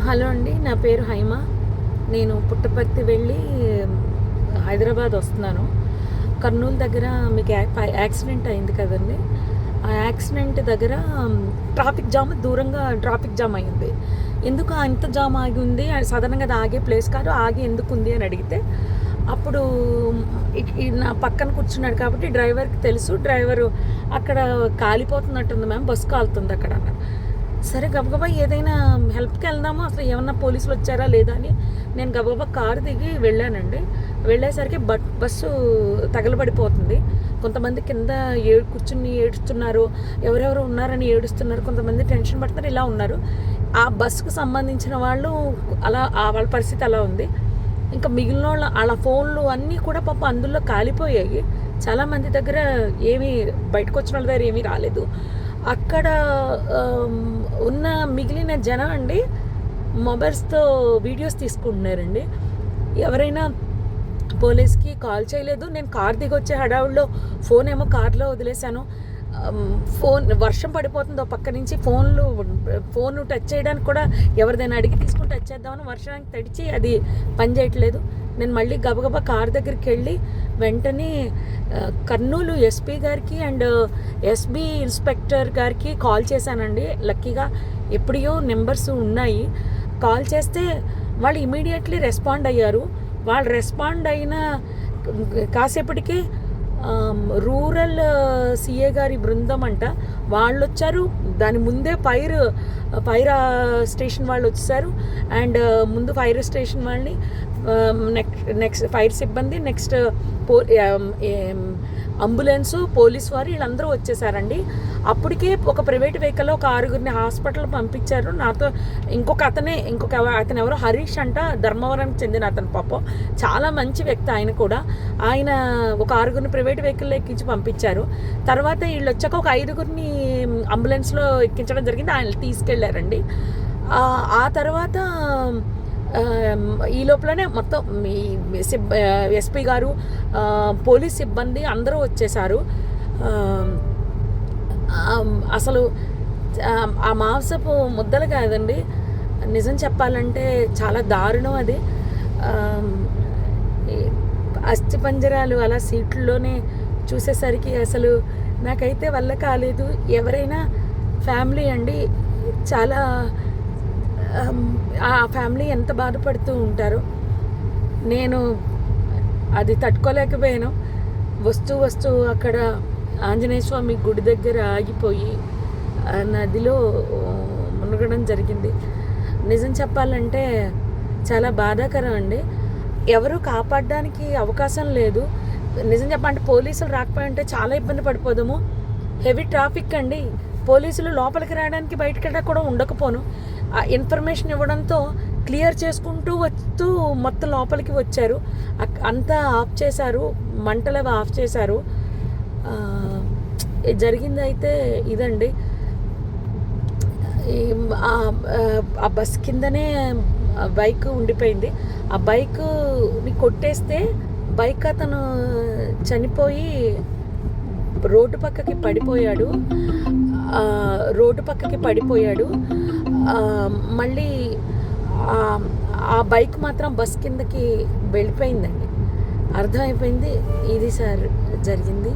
Hello అండి, నా పేరు హైమ. నేను పుట్టపర్తి వెళ్ళి హైదరాబాద్ వస్తున్నాను. కర్నూలు దగ్గర మీకు యాక్సిడెంట్ అయింది కదండి. ఆ యాక్సిడెంట్ దగ్గర దూరంగా ట్రాఫిక్ జామ్ అయింది. ఎందుకు అంత జామ్ ఆగి ఉంది? సాధారణంగా అది ఆగే ప్లేస్ కాదు. ఆగి ఎందుకు ఉంది అని అడిగితే అప్పుడు నా పక్కన కూర్చున్నాడు కాబట్టి డ్రైవర్కి తెలుసు. డ్రైవరు అక్కడ కాలిపోతున్నట్టుంది మ్యామ్, బస్సు కాలుతుంది అక్కడ అన్నారు. సరే గబగబా ఏదైనా హెల్ప్కి వెళ్దాము, అసలు ఏమన్నా పోలీసులు వచ్చారా లేదా అని నేను గబగబా కారు దిగి వెళ్ళానండి. వెళ్ళేసరికి బస్సు తగలబడిపోతుంది. కొంతమంది కింద కూర్చుని ఏడుస్తున్నారు, ఎవరెవరు ఉన్నారని ఏడుస్తున్నారు, కొంతమంది టెన్షన్ పడుతున్నారు, ఇలా ఉన్నారు. ఆ బస్సుకు సంబంధించిన వాళ్ళు అలా వాళ్ళ పరిస్థితి అలా ఉంది. ఇంకా మిగిలిన వాళ్ళ ఫోన్లు అన్నీ కూడా పాపం అందులో కాలిపోయాయి. చాలామంది దగ్గర ఏమీ బయటకు వచ్చిన వాళ్ళ దగ్గర ఏమీ రాలేదు. అక్కడ ఉన్న మిగిలిన జనం అండి మొబైల్స్తో వీడియోస్ తీసుకుంటున్నారండి. ఎవరైనా పోలీస్కి కాల్ చేయలేదు. నేను కార్ దిగి వచ్చే హడావుల్లో ఫోన్ ఏమో కార్లో వదిలేశాను. వర్షం పడిపోతుందో పక్క నుంచి ఫోన్ టచ్ చేయడానికి కూడా ఎవరిదైనా అడిగి తీసుకుని టచ్ చేద్దామని వర్షానికి తడిచి అది పని చేయట్లేదు. నేను మళ్ళీ గబగబా కార్ దగ్గరికి వెళ్ళి వెంటనే కర్నూలు ఎస్పీ గారికి అండ్ ఎస్బీ ఇన్స్పెక్టర్ గారికి కాల్ చేశానండి. లక్కీగా ఎప్పుడో నెంబర్స్ ఉన్నాయి. కాల్ చేస్తే వాళ్ళు ఇమీడియట్లీ రెస్పాండ్ అయ్యారు. వాళ్ళు రెస్పాండ్ అయిన కాసేపటికి రూరల్ సిఏ గారి బృందం అంట వాళ్ళు వచ్చారు. దాని ముందే ఫైర్ స్టేషన్ వాళ్ళు వచ్చేసారు. అండ్ ముందు ఫైర్ స్టేషన్ వాళ్ళని నెక్స్ట్ ఫైర్ సిబ్బంది, నెక్స్ట్ అంబులెన్సు, పోలీస్ వారు వీళ్ళందరూ వచ్చేసారండి. అప్పటికే ఒక ప్రైవేట్ వెహికల్లో ఒక 6గురిని హాస్పిటల్ పంపించారు. నాతో ఇంకొక అతను ఎవరో హరీష్ అంట, ధర్మవరానికి చెందిన అతను. పాపం చాలా మంచి వ్యక్తి ఆయన కూడా. ఆయన ఒక 6గురిని ప్రైవేట్ వెహికల్లో ఎక్కించి పంపించారు. తర్వాత వీళ్ళు వచ్చాక ఒక 5గురిని అంబులెన్స్లో ఎక్కించడం జరిగింది. ఆయన తీసుకెళ్లారండి. ఆ తర్వాత ఈ లోపలనే మొత్తం ఎస్పీ గారు, పోలీస్ సిబ్బంది అందరూ వచ్చేసారు. అసలు ఆ మాంసపు ముద్దలు కాదండి, నిజం చెప్పాలంటే చాలా దారుణం అది. అస్థిపంజరాలు అలా సీట్లలోనే చూసేసరికి అసలు నాకైతే వల్ల కాలేదు. ఎవరైనా ఫ్యామిలీ అండి, చాలా ఆ ఫ్యామిలీ ఎంత బాధపడుతూ ఉంటారో. నేను అది తట్టుకోలేకపోయాను. వస్తూ అక్కడ ఆంజనేయ స్వామి గుడి దగ్గర ఆగిపోయి నదిలో మునగడం జరిగింది. నిజం చెప్పాలంటే చాలా బాధాకరం అండి. ఎవరు కాపాడడానికి అవకాశం లేదు. నిజం చెప్పాలంటే పోలీసులు రాకపోయి ఉంటే చాలా ఇబ్బంది పడిపోదాము. హెవీ ట్రాఫిక్ అండి. పోలీసులు లోపలికి రావడానికి బయటకి కూడా ఉండకపోను. ఆ ఇన్ఫర్మేషన్ ఇవ్వడంతో క్లియర్ చేసుకుంటూ వస్తూ మొత్తం లోపలికి వచ్చారు. అంతా ఆఫ్ చేశారు, మంటలు ఆఫ్ చేశారు. జరిగింది అయితే ఇదండి. ఆ బస్ కిందనే బైక్ ఉండిపోయింది. ఆ బైక్ని కొట్టేస్తే బైక్ అతను చనిపోయి రోడ్డు పక్కకి పడిపోయాడు. మళ్ళీ ఆ బైక్ మాత్రం బస్ కిందకి వెళ్ళిపోయిందండి. అర్థమైపోయింది ఇది సార్ జరిగింది.